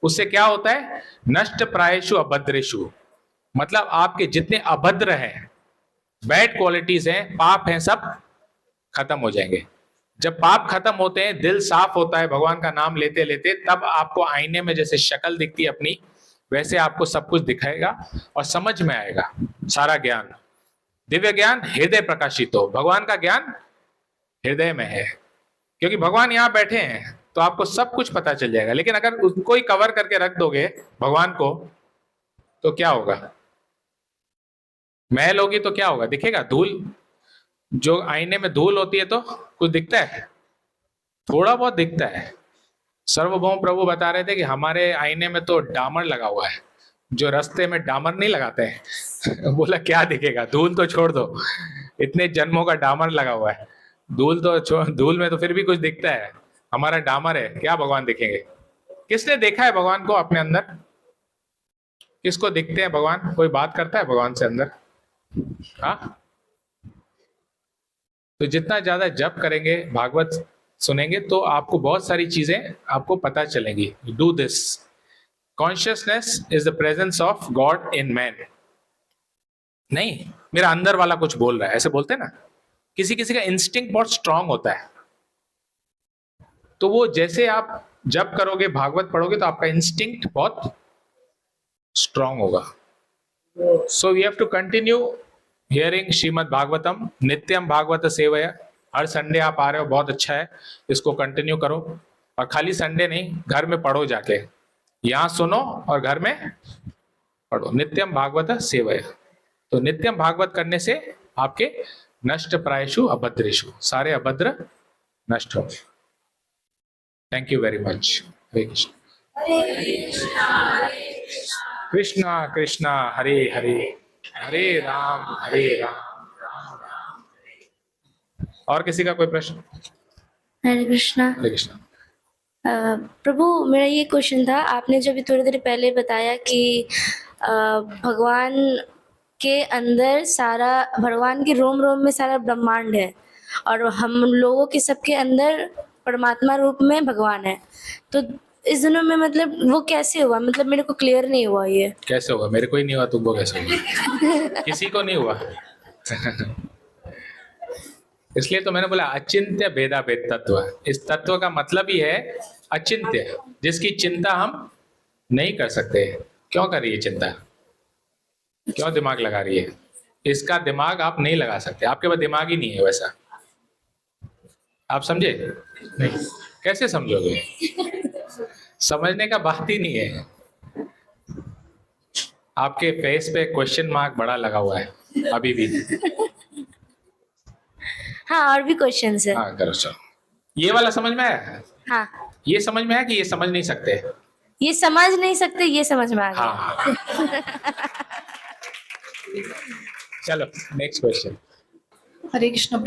उससे क्या होता है? नष्ट प्रायेषु अभद्रेषु, मतलब आपके जितने अभद्र हैं, बैड क्वालिटीज हैं, पाप हैं, सब खत्म हो जाएंगे। जब पाप खत्म होते हैं, दिल साफ होता है भगवान का नाम लेते लेते, तब आपको आईने में जैसे शक्ल दिखती है अपनी, वैसे आपको सब कुछ दिखाएगा और समझ में आएगा सारा ज्ञान। दिव्य ज्ञान हृदय प्रकाशित हो। भगवान का ज्ञान हृदय में है, क्योंकि भगवान यहाँ बैठे हैं तो आपको सब कुछ पता चल जाएगा। लेकिन अगर उसको ही कवर करके रख दोगे भगवान को, तो क्या होगा? महल होगी तो क्या होगा? दिखेगा धूल? जो आईने में धूल होती है तो कुछ दिखता है? थोड़ा बहुत दिखता है। सर्वभौम प्रभु बता रहे थे कि हमारे आईने में तो डामर लगा हुआ है, जो रास्ते में डामर नहीं लगाते हैं बोला क्या दिखेगा? धूल तो छोड़ दो, इतने जन्मों का डामर लगा हुआ है, धूल तो धूल में तो फिर भी कुछ दिखता है। हमारा डामर है, क्या भगवान दिखेंगे? किसने देखा है भगवान को अपने अंदर? किसको दिखते हैं भगवान? कोई बात करता है भगवान से अंदर? हाँ, तो जितना ज्यादा जप करेंगे, भागवत सुनेंगे, तो आपको बहुत सारी चीजें आपको पता चलेंगी। Do this. Consciousness is the presence of God in man. नहीं, मेरा अंदर वाला कुछ बोल रहा है, ऐसे बोलते हैं ना। किसी किसी का इंस्टिंक्ट बहुत स्ट्रांग होता है, तो वो जैसे आप जप करोगे, भागवत पढ़ोगे, तो आपका इंस्टिंक्ट बहुत स्ट्रांग होगा। So we have to continue hearing Shrimad Bhagavatam नित्यम भागवत सेवया। हर संडे आप आ रहे हो, बहुत अच्छा है, इसको कंटिन्यू करो। और खाली संडे नहीं, घर में पढ़ो जाके, यहाँ सुनो और घर में पढ़ो। नित्यम भागवत सेवया। तो नित्यम भागवत करने से आपके नष्ट प्रायेषु अभद्रेषु, सारे अभद्र नष्ट होंगे। Thank you very much. Hare Krishna. Krishna Krishna Hare Hare, Hare Ram Ram Ram. और किसी का कोई प्रश्न? हरे कृष्णा। हरे कृष्णा। प्रभु, मेरा ये क्वेश्चन था, आपने जो अभी थोड़ी देर पहले बताया कि भगवान के अंदर सारा, भगवान के रोम रोम में सारा ब्रह्मांड है, और हम लोगों के सबके अंदर परमात्मा रूप में भगवान है। तो इस दिनों में मतलब वो कैसे हुआ? मतलब मेरे को क्लियर नहीं हुआ ये। कैसे होगा? मेरे को ही नहीं हुआ, तुमको कैसे होगा? किसी को नहीं हुआ इसलिए तो मैंने बोला अचिंत्य भेदा भेद तत्व। इस तत्व का मतलब ही है अचिंत्य, जिसकी चिंता हम नहीं कर सकते। क्यों कर रही है चिंता? क्यों दिमाग लगा रही है? इसका दिमाग आप नहीं लगा सकते, आपके पास दिमाग ही नहीं है वैसा। आप समझे? नहीं। कैसे समझोगे? समझने का बात ही नहीं है। आपके फेस पे क्वेश्चन मार्क बड़ा लगा हुआ है अभी भी। हाँ, और भी क्वेश्चंस है। हाँ करो, चलो। ये वाला समझ में आया? हाँ, ये समझ में आया कि ये समझ नहीं सकते? ये समझ नहीं सकते, ये समझ में आ गया। हाँ चलो नेक्स्ट क्वेश्चन। हरे कृष्ण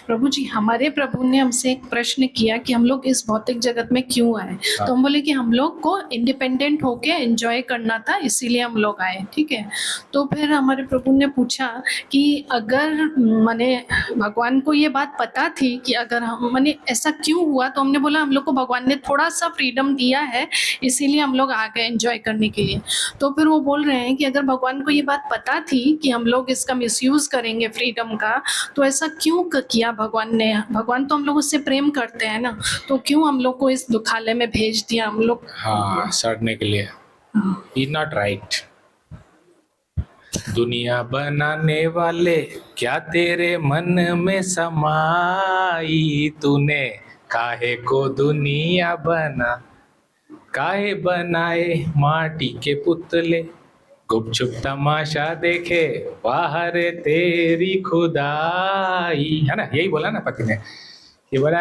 प्रभु जी हमारे प्रभु ने हमसे एक प्रश्न किया कि हम लोग इस भौतिक जगत में क्यों आए। तो हम बोले कि हम लोग को इंडिपेंडेंट होके एंजॉय करना था, इसीलिए हम लोग आए, ठीक है। तो फिर हमारे प्रभु ने पूछा कि अगर माने भगवान को ये बात पता थी कि अगर हम माने ऐसा क्यों हुआ, तो हमने बोला हम लोग को भगवान ने थोड़ा सा फ्रीडम दिया है, इसीलिए हम लोग आ गए एंजॉय करने के लिए। तो फिर वो बोल रहे हैं कि अगर भगवान को ये बात पता थी कि हम लोग इसका मिसयूज करेंगे फ्रीडम का, तो ऐसा क्यों किया भगवान ने। भगवान तो हम लोग उससे प्रेम करते हैं ना, तो क्यों हम लोग को इस दुखालय में भेज दिया हम लोग। हाँ, सड़ने के लिए। Is not right. दुनिया बनाने वाले क्या तेरे मन में समाई, तूने काहे को दुनिया बना, काहे बनाए माटी के पुतले, गुपचुप तमाशा देखे बाहर तेरी खुदाई, है ना। यही बोला ना पति ने कि बोला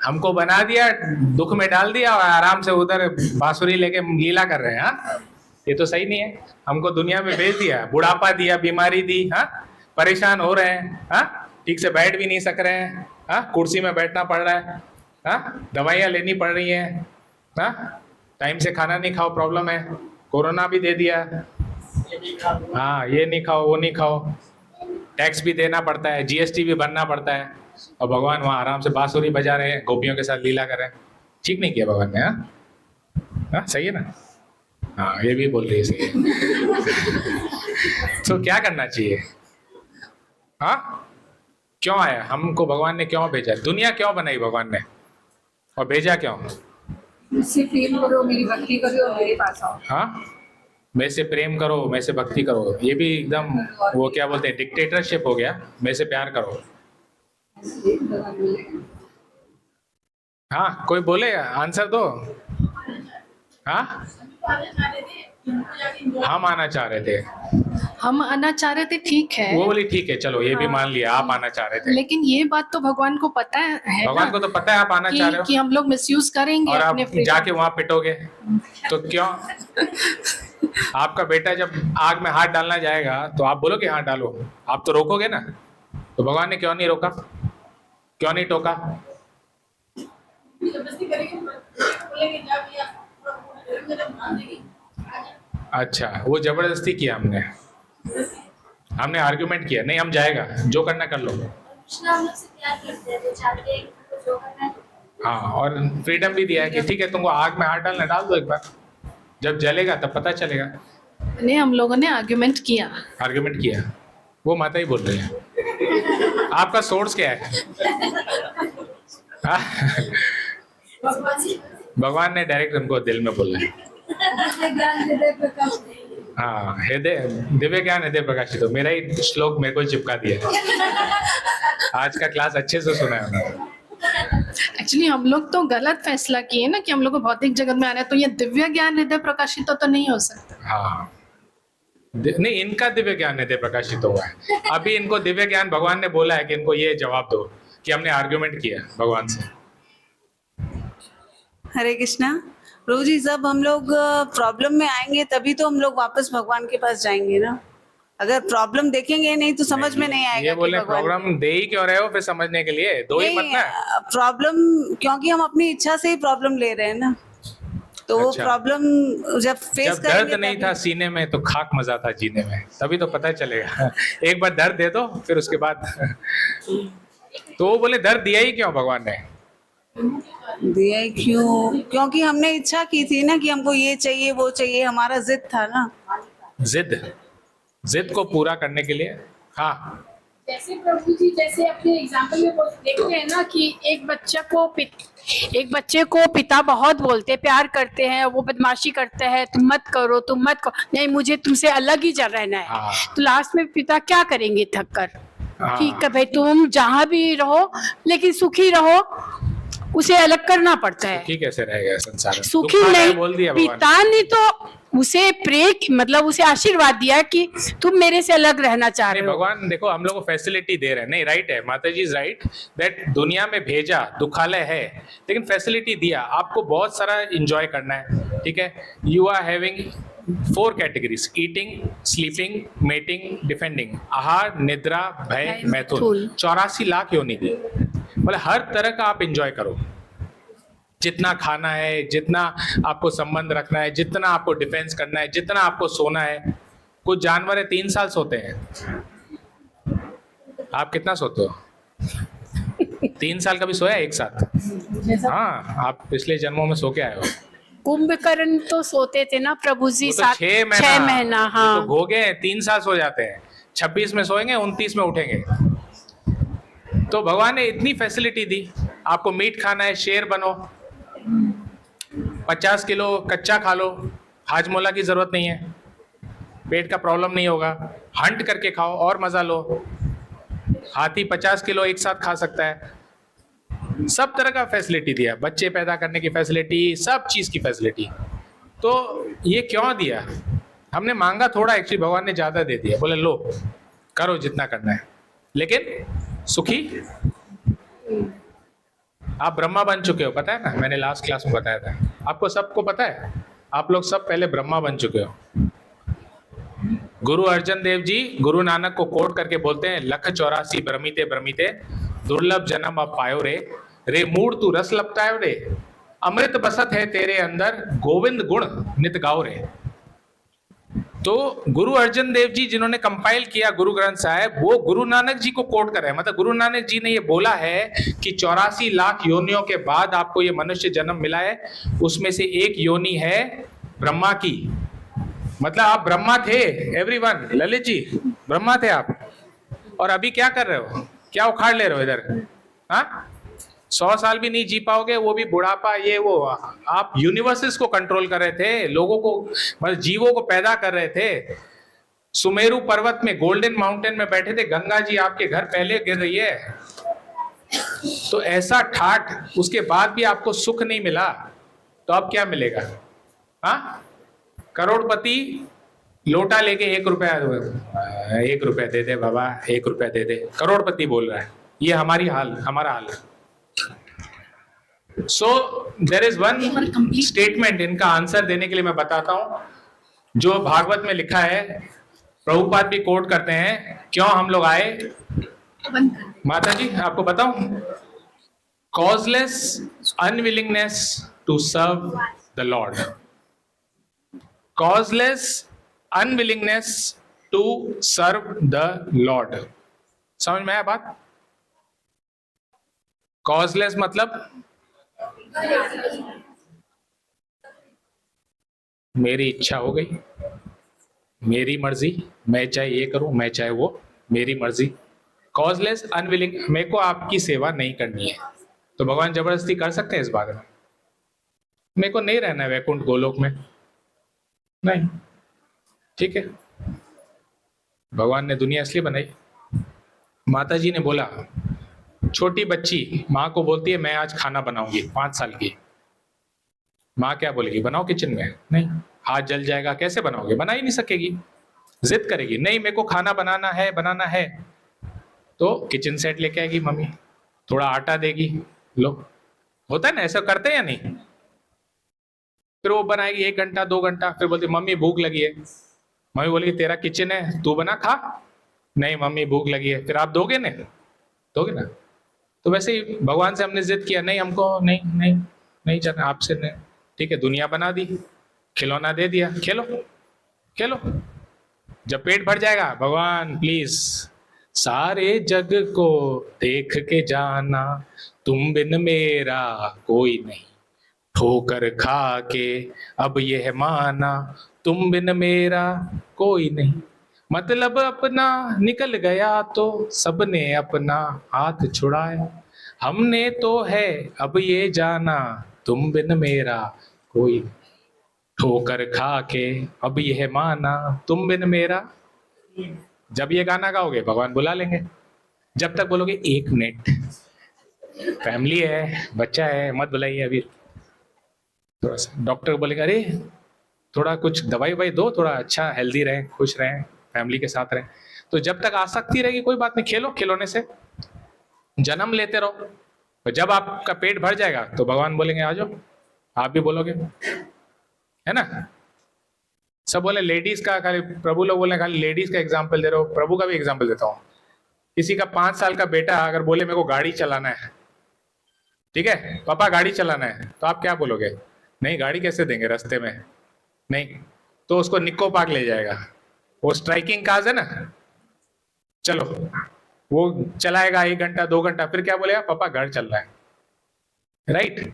हमको बना दिया, दुख में डाल दिया और आराम से उधर बांसुरी लेके लीला कर रहे हैं। हाँ, ये तो सही नहीं है। हमको दुनिया में भेज दिया, बुढ़ापा दिया, बीमारी दी, हाँ, परेशान हो रहे हैं, हाँ, ठीक से बैठ भी नहीं सक रहे हैं, हाँ, कुर्सी में बैठना पड़ रहा है, हाँ, दवाइयाँ लेनी पड़ रही हैं, हाँ, टाइम से खाना नहीं खाओ प्रॉब्लम है, कोरोना भी दे दिया, हाँ, ये नहीं खाओ वो नहीं खाओ, टैक्स भी देना पड़ता है, जीएसटी भी भरना पड़ता है, और भगवान वहाँ आराम से बांसुरी बजा रहे हैं, गोपियों के साथ लीला कर रहे हैं। ठीक नहीं किया भगवान ने। हाँ, हाँ, सही है ना। हाँ, ये भी बोल रही है सही है। तो क्या करना चाहिए। हाँ, क्यों आया, हमको भगवान ने क्यों भेजा, दुनिया क्यों बनाई भगवान ने, और भेजा क्यों। मुझसे प्रेम करो, मेरी भक्ति करो और मेरे पास आओ। हाँ, मैं से प्रेम करो, मैं से भक्ति करो, ये भी एकदम वो क्या बोलते हैं, डिक्टेटरशिप हो गया। मैं से प्यार करो। हाँ, कोई बोले, आंसर दो। हाँ, हम आना चाह रहे थे, हम आना चाह रहे थे, ठीक है। वो बोली ठीक है चलो, ये भी मान लिया आप आना चाह रहे थे। लेकिन ये बात तो भगवान को पता है भगवान ना, को तो पता है आप आना चाह रहे हो, कि हम लोग मिसयूज करेंगे और आप अपने freedom। जाके वहां पिटोगे तो क्यों। आपका बेटा जब आग में हाथ डालना जाएगा तो आप बोलोगे हाथ डालो, आप तो रोकोगे ना। तो भगवान ने क्यों नहीं रोका, क्यों नहीं टोका। अच्छा, वो जबरदस्ती किया हमने आर्ग्यूमेंट किया, नहीं हम जाएगा, जो करना कर लो। हाँ, और फ्रीडम भी दिया है कि ठीक है तुमको आग में हाथ डालना, डाल दो एक बार, जब जलेगा तब पता चलेगा। नहीं, हम लोगों ने आर्ग्यूमेंट किया। आर्ग्यूमेंट किया, वो माता ही बोल रही है। आपका सोर्स क्या है। हाँ? भगवान ने डायरेक्ट उनको दिल में बोला है। हाँ, हृदय दिव्य ज्ञान हृदय प्रकाशित हो, मेरा ही श्लोक मेरे को चिपका दिया। आज का क्लास अच्छे से सुना है उन्होंने। एक्चुअली हम लोग तो गलत फैसला किए ना कि हम लोग को भौतिक जगत में आना है, तो ये दिव्य ज्ञान हृदय प्रकाशित तो नहीं हो सकता। हाँ, नहीं, इनका दिव्य ज्ञान हृदय प्रकाशित हुआ है। अभी इनको दिव्य ज्ञान भगवान ने बोला है कि इनको ये जवाब दो कि हमने आर्ग्यूमेंट किया भगवान से। हरे कृष्णा प्रभु जी, जब हम लोग प्रॉब्लम में आएंगे तभी तो हम लोग वापस भगवान के पास जाएंगे ना। अगर प्रॉब्लम देखेंगे नहीं तो समझ में नहीं आएगा। ये बोले प्रॉब्लम दे ही क्यों रहे हो फिर समझने के लिए, दो ही मत ना। प्रॉब्लम क्योंकि हम अपनी इच्छा से ही प्रॉब्लम ले रहे हैं ना, तो वो अच्छा। प्रॉब्लम जब फेस जब दर्द नहीं था सीने में तो खाक मजा था जीने में, तभी तो पता चलेगा। एक बार दर्द दे दो फिर उसके बाद। तो वो बोले दर्द दिया ही क्यों भगवान ने। दिया ही क्यों, क्योंकि हमने इच्छा की थी ना कि हमको ये चाहिए वो चाहिए, हमारा जिद था ना। जिद को पूरा करने के लिए। हाँ, जैसे प्रभु जी, जैसे अपने एग्जाम्पल में देखते हैं ना कि एक बच्चे को पिता बहुत बोलते, प्यार करते हैं, वो बदमाशी करते हैं, तुम मत करो, नहीं मुझे तुमसे अलग ही चल रहना है। हाँ। तो लास्ट में पिता क्या करेंगे थक कर, हाँ। ठीक है भाई तुम जहाँ भी रहो लेकिन सुखी रहो, उसे अलग करना पड़ता है। सुखी कैसे रहेगा संसार में, सुखी दुखा है नहीं, बोल दिया भगवान ने। पिता ने तो उसे मतलब उसे आशीर्वाद दिया कि तुम मेरे से अलग रहना चाह रहे नहीं, हो। भगवान देखो हम लोग को फैसिलिटी दे रहे हैं। नहीं, राइट है, माता जी इज राइट दैट दुनिया में भेजा दुखालय है, लेकिन फैसिलिटी दिया, आपको बहुत सारा एंजॉय करना है, ठीक है। You are having 4 categories: eating, sleeping, mating, defending. आहार, निद्रा, भय, मैथुन। 84 लाख योनि दी। मतलब हर तरह का आप एंजॉय करो, जितना खाना है, जितना आपको संबंध रखना है, जितना आपको डिफेंस करना है, जितना आपको सोना है। कुछ जानवर है 3 साल सोते हैं, आप कितना सोते हो? 3 साल कभी सोया एक साथ? हाँ, आप पिछले जन्मों में सो के आए हो। कुंभकर्ण तो सोते थे ना प्रभु जी, वो तो 7 6 6 महीना। ये हाँ, तो घोगे 3 साल सो जाते हैं, 26 में सोएंगे, 29 में उठेंगे। तो भगवान ने इतनी फैसिलिटी दी, आपको मीट खाना है, शेर बनो, 50 किलो कच्चा खा लो, हाजमोला की जरूरत नहीं है, पेट का प्रॉब्लम नहीं होगा। हंट करके खाओ और मजा लो, हाथी 50 किलो एक साथ खा सकता है। सब तरह का फैसिलिटी दिया, बच्चे पैदा करने की फैसिलिटी, सब चीज की फैसिलिटी। तो ये क्यों दिया? हमने मांगा थोड़ा, एक्चुअली भगवान ने ज्यादा दे दिया। बोले लो करो जितना करना है, लेकिन सुखी। आप ब्रह्मा बन चुके हो, पता है ना, मैंने लास्ट क्लास में बताया था। आपको सबको पता है, आप लोग सब पहले ब्रह्मा बन चुके हो। गुरु अर्जन देव जी गुरु नानक को कोट करके बोलते हैं, लख 84 भ्रमिते भ्रमिते दुर्लभ जन्म अब पायो रे, रे मूड तू रस लपटायो रे, अमृत बसत है तेरे अंदर, गोविंद गुण नित गाओ रे। तो गुरु अर्जन देव जी जिन्होंने कंपाइल किया गुरु ग्रंथ साहिब, वो गुरु नानक जी को कोट कर रहे हैं। मतलब गुरु नानक जी ने ये बोला है कि 84 लाख योनियों के बाद आपको ये मनुष्य जन्म मिला है, उसमें से एक योनि है ब्रह्मा की। मतलब आप ब्रह्मा थे एवरीवन। ललित जी ब्रह्मा थे आप, और अभी क्या कर रहे हो? क्या उखाड़ ले रहे हो इधर? हाँ, 100 साल भी नहीं जी पाओगे, वो भी बुढ़ापा, ये वो। आप यूनिवर्सेस को कंट्रोल कर रहे थे, लोगों को, मतलब जीवों को पैदा कर रहे थे। सुमेरु पर्वत में, गोल्डन माउंटेन में बैठे थे, गंगा जी आपके घर पहले गिर रही है। तो ऐसा ठाठ, उसके बाद भी आपको सुख नहीं मिला, तो अब क्या मिलेगा? हाँ, करोड़पति लोटा लेके 1 रुपया दे दे बाबा, 1 रुपया दे दे, करोड़पति बोल रहा है। ये हमारा हाल है। सो देर इज वन स्टेटमेंट, इनका आंसर देने के लिए मैं बताता हूं, जो भागवत में लिखा है, प्रभुपाद भी कोट करते हैं, क्यों हम लोग आए। माता जी आपको बताऊं, causeless unwillingness to serve the Lord, causeless unwillingness to serve the Lord। समझ में आया बात? causeless मतलब मेरी इच्छा हो गई, मेरी मर्जी, मैं चाहे ये करूं, मैं चाहे वो, मेरी मर्जी। causeless unwilling, मेरे को आपकी सेवा नहीं करनी है, तो भगवान जबरदस्ती कर सकते हैं इस बात में? मेरे को नहीं रहना है वैकुंठ गोलोक में, नहीं, ठीक है। भगवान ने दुनिया इसलिए बनाई। माता जी ने बोला, छोटी बच्ची माँ को बोलती है मैं आज खाना बनाऊंगी, 5 साल की। माँ क्या बोलेगी? बनाओ किचन में। नहीं, हाथ जल जाएगा, कैसे बनाओगे? बना ही नहीं सकेगी, जिद करेगी, नहीं मेरे को खाना बनाना है। तो किचन सेट लेके आएगी मम्मी, थोड़ा आटा देगी, लो। होता है ना, ऐसा करते हैं या नहीं? फिर वो बनाएगी 1 घंटा 2 घंटा, फिर बोलती मम्मी भूख लगी है। मम्मी बोलेगी तेरा किचन है, तू बना खा। नहीं मम्मी भूख लगी है, फिर आप दोगे ना? तो वैसे ही भगवान से हमने जिद किया, नहीं हमको नहीं जाना आपसे, नहीं, ठीक है, दुनिया बना दी, खिलौना दे दिया, खेलो। जब पेट भर जाएगा, भगवान प्लीज सारे जग को देख के जाना, तुम बिन मेरा कोई नहीं, ठोकर खा के अब यह माना, तुम बिन मेरा कोई नहीं। मतलब अपना निकल गया तो सबने अपना हाथ छुड़ाया, हमने तो है अब ये जाना, तुम बिन मेरा कोई नहीं, ठोकर खा के अब यह माना, तुम बिन मेरा। जब ये गाना गाओगे भगवान बुला लेंगे। जब तक बोलोगे 1 मिनट, फैमिली है, बच्चा है, मत बुलाइए अभी। थोड़ा सा डॉक्टर बोलेगा अरे थोड़ा कुछ दवाई ववाई दो, थोड़ा अच्छा हेल्दी रहें, खुश रहें, फैमिली के साथ रहें। तो जब तक आसक्ति रहेगी कोई बात नहीं, खेलो, खिलौने से जन्म लेते रहो। तो जब आपका पेट भर जाएगा तो भगवान बोलेंगे आ जाओ, आप भी बोलोगे, है ना। सब बोले लेडीज का, खाली प्रभु लोग बोले खाली लेडीज का एग्जाम्पल दे रहे हो, प्रभु का भी एग्जाम्पल देता हूँ। किसी का 5 साल का बेटा अगर बोले मेरे को गाड़ी चलाना है, ठीक है पापा गाड़ी चलाना है, तो आप क्या बोलोगे? नहीं गाड़ी कैसे देंगे रास्ते में, नहीं, तो उसको निक्को पार्क ले जाएगा। वो स्ट्राइकिंग कार्स है ना, चलो वो चलाएगा 1 घंटा 2 घंटा, फिर क्या बोलेगा? पापा घर चल रहा है, राइट?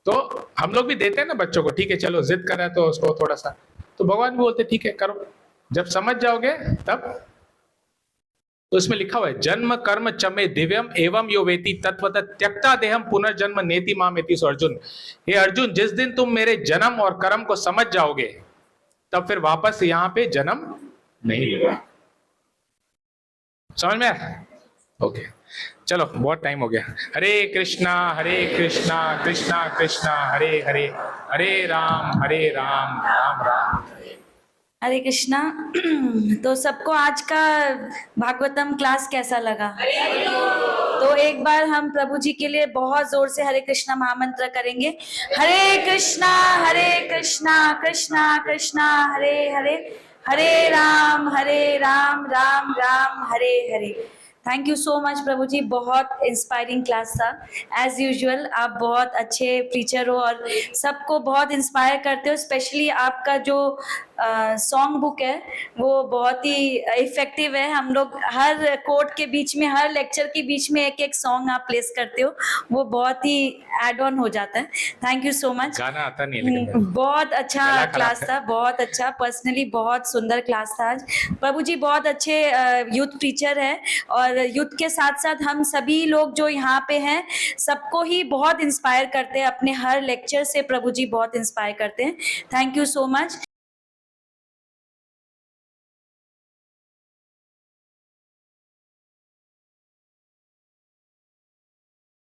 तो हम लोग भी देते हैं ना बच्चों को, ठीक है चलो जिद कर रहा है तो उसको थोड़ा सा, तो भगवान भी बोलते ठीक है करो, जब समझ जाओगे तब। तो इसमें लिखा हुआ है जन्म कर्म चमे दिव्यम एवं यो वेति तत्वतः त्यक्ता देहम पुनर्जन्म नेति मामेति। सो अर्जुन, हे अर्जुन, जिस दिन तुम मेरे जन्म और कर्म को समझ जाओगे तब फिर वापस यहाँ पे जन्म नहीं लेगा। समझ में आया? ओके चलो बहुत टाइम हो गया। हरे कृष्णा कृष्णा कृष्णा हरे हरे, हरे राम राम राम हरे कृष्णा। तो सबको आज का भागवतम क्लास कैसा लगा? तो एक बार हम प्रभु जी के लिए बहुत जोर से हरे कृष्णा महामंत्र करेंगे। हरे Krishna Krishna Krishna Hare Hare, Hare Ram Ram Ram Hare Hare. Thank you so much प्रभु जी, बहुत इंस्पायरिंग क्लास था। एज यूजुअल आप बहुत अच्छे टीचर हो और सबको बहुत इंस्पायर करते हो। स्पेशली आपका जो सॉन्ग बुक है वो बहुत ही इफेक्टिव है। हम लोग हर कोर्ट के बीच में, हर लेक्चर के बीच में एक एक सॉन्ग आप प्लेस करते हो, वो बहुत ही एड ऑन हो जाता है। Thank you so much. गाना आता नहीं लेकिन बहुत अच्छा गला क्लास खराब था, बहुत अच्छा। पर्सनली बहुत सुंदर क्लास था आज। प्रभु जी बहुत अच्छे यूथ टीचर है और यूथ के साथ साथ हम सभी लोग जो यहाँ पे हैं सबको ही बहुत इंस्पायर करते हैं। अपने हर लेक्चर से प्रभु जी बहुत इंस्पायर करते हैं। Thank you so much.